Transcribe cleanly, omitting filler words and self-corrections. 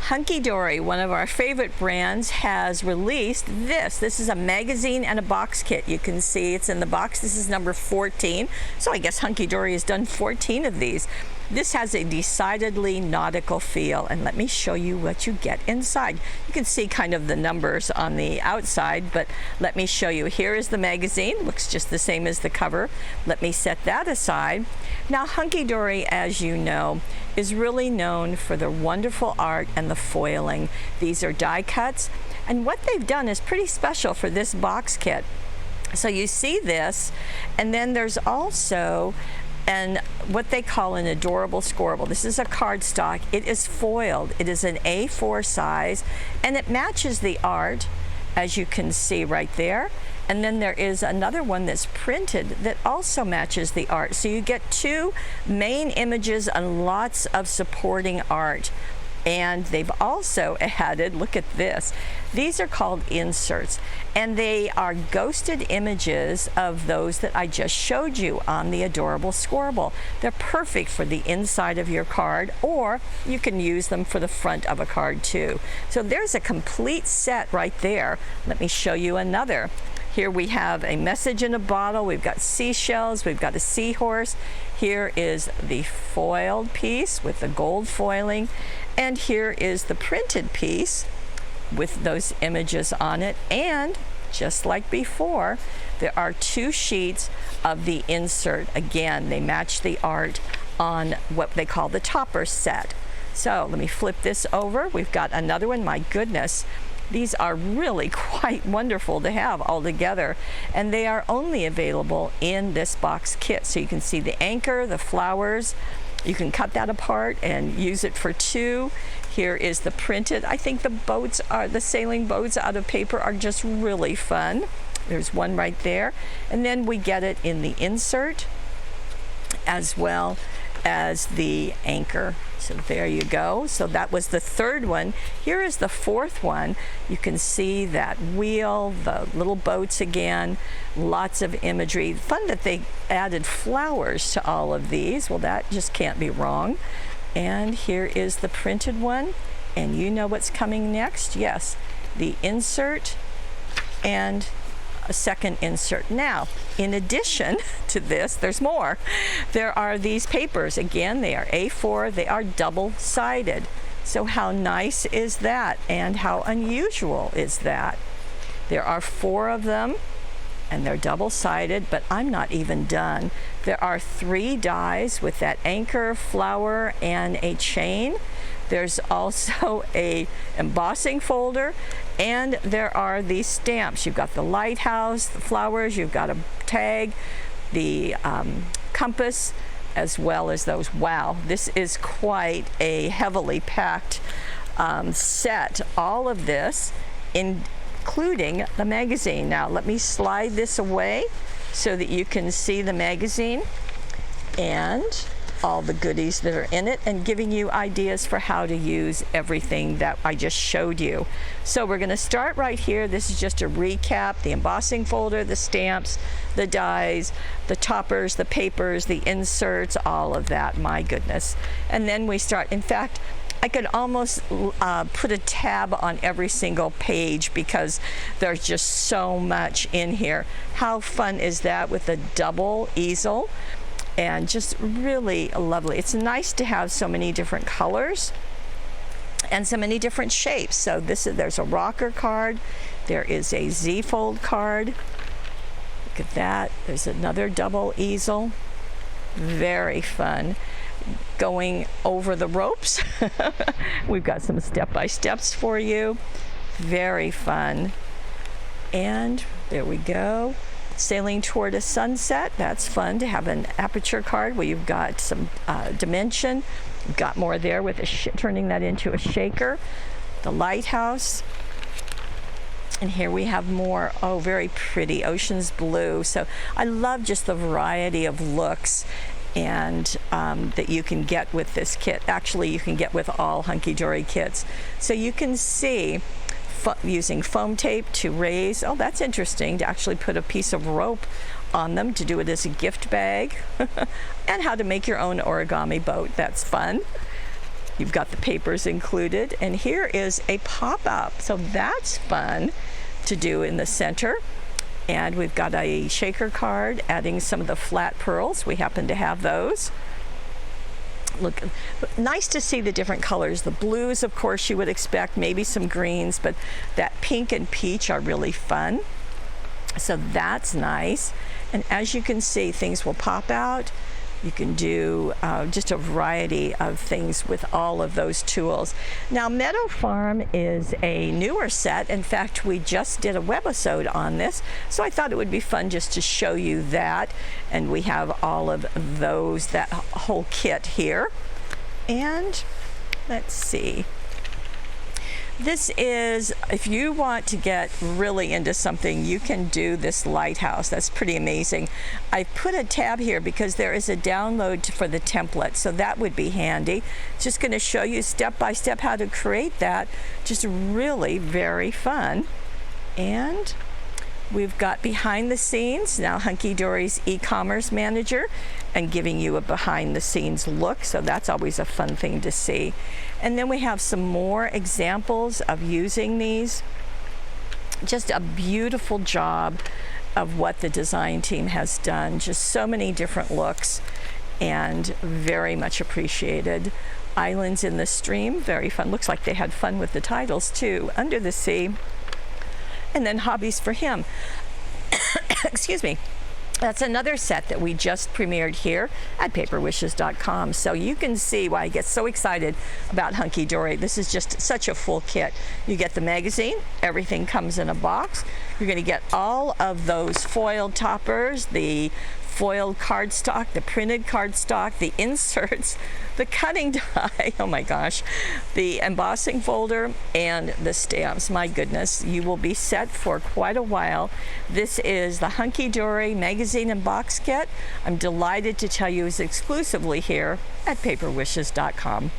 Hunkydory, one of our favorite brands, has released this. This is a magazine and a box kit. You can see it's in the box. This is number 14. So I guess Hunkydory has done 14 of these. This has a decidedly nautical feel, and let me show you what you get inside. You can see kind of the numbers on the outside, but let me show you. Here is the magazine. Looks just the same as the cover. Let me set that aside. Now, Hunkydory, as you know, is really known for the wonderful art and the foiling. These are die cuts, and what they've done is pretty special for this box kit. So you see this, and then there's also what they call an adorable scorable. This is a cardstock. It is foiled. It is an A4 size, and it matches the art, as you can see right there. And then there is another one that's printed that also matches the art. So you get two main images and lots of supporting art. And they've also added, look at this, these are called inserts, and they are ghosted images of those that I just showed you on the adorable scorable. They're perfect for the inside of your card, or you can use them for the front of a card too. So there's a complete set right there. Let me show you another. Here we have a message in a bottle. We've got seashells. We've got a seahorse. Here is the foiled piece with the gold foiling. And here is the printed piece with those images on it. And just like before, there are two sheets of the insert. Again, they match the art on what they call the topper set. So let me flip this over. We've got another one. My goodness. These are really quite wonderful to have all together, and they are only available in this box kit. So you can see the anchor, the flowers. You can cut that apart and use it for two. Here is the printed. I think the sailing boats out of paper are just really fun. There's one right there. And then we get it in the insert as well as the anchor. So there you go. So that was the third one. Here is the fourth one. You can see that wheel, the little boats again, lots of imagery. Fun that they added flowers to all of these. Well, that just can't be wrong. And here is the printed one. And you know what's coming next? Yes, the insert and a second insert. Now, in addition to this, there's more. There are these papers. Again, they are A4. They are double-sided. So how nice is that? And how unusual is that? There are 4 of them, and they're double-sided, but I'm not even done. There are 3 dies with that anchor, flower, and a chain. There's also a embossing folder, and there are these stamps. You've got the lighthouse, the flowers, you've got a tag, the compass, as well as those. Wow, this is quite a heavily packed set. All of this, including the magazine. Now, let me slide this away so that you can see the magazine and all the goodies that are in it, and giving you ideas for how to use everything that I just showed you. So we're going to start right here. This is just a recap: the embossing folder, the stamps, the dies, the toppers, the papers, the inserts, all of that. My goodness. And then we start. In fact, I could almost put a tab on every single page because there's just so much in here. How fun is that with a double easel? And just really lovely. It's nice to have so many different colors and so many different shapes. So there's a rocker card. There is a Z-fold card. Look at that. There's another double easel. Very fun. Going over the ropes. We've got some step-by-steps for you. Very fun. And there we go. Sailing toward a sunset. That's fun to have an aperture card where you've got some dimension. You've got more there with turning that into a shaker. The lighthouse. And here we have more. Oh, very pretty. Ocean's blue. So I love just the variety of looks and that you can get with this kit. Actually, you can get with all Hunkydory kits. So you can see using foam tape to raise. Oh, that's interesting, to actually put a piece of rope on them to do it as a gift bag. And how to make your own origami boat. That's fun. You've got the papers included, and here is a pop-up. So that's fun to do in the center. And we've got a shaker card adding some of the flat pearls. We happen to have those. Look, nice to see the different colors. The blues, of course, you would expect, maybe some greens, but that pink and peach are really fun. So that's nice. And as you can see, things will pop out. You can do just a variety of things with all of those tools. Now, Meadow Farm is a newer set. In fact, we just did a webisode on this, so I thought it would be fun just to show you that. And we have all of those, that whole kit here. And let's see. This is, if you want to get really into something, you can do this lighthouse. That's pretty amazing. I put a tab here because there is a download for the template, so that would be handy. It's just going to show you step by step how to create that. Just really very fun. And we've got behind the scenes, now Hunkydory's e-commerce manager, and giving you a behind the scenes look, so that's always a fun thing to see. And then we have some more examples of using these. Just a beautiful job of what the design team has done. Just so many different looks, and very much appreciated. Islands in the Stream, very fun. Looks like they had fun with the titles too. Under the Sea. And then Hobbies for Him. Excuse me. That's another set that we just premiered here at paperwishes.com. So you can see why I get so excited about Hunkydory. This is just such a full kit. You get the magazine, everything comes in a box. You're going to get all of those foiled toppers, the foiled cardstock, the printed cardstock, the inserts, the cutting die, oh my gosh, the embossing folder, and the stamps. My goodness, you will be set for quite a while. This is the Hunkydory Magazine and Box Kit. I'm delighted to tell you it's exclusively here at paperwishes.com.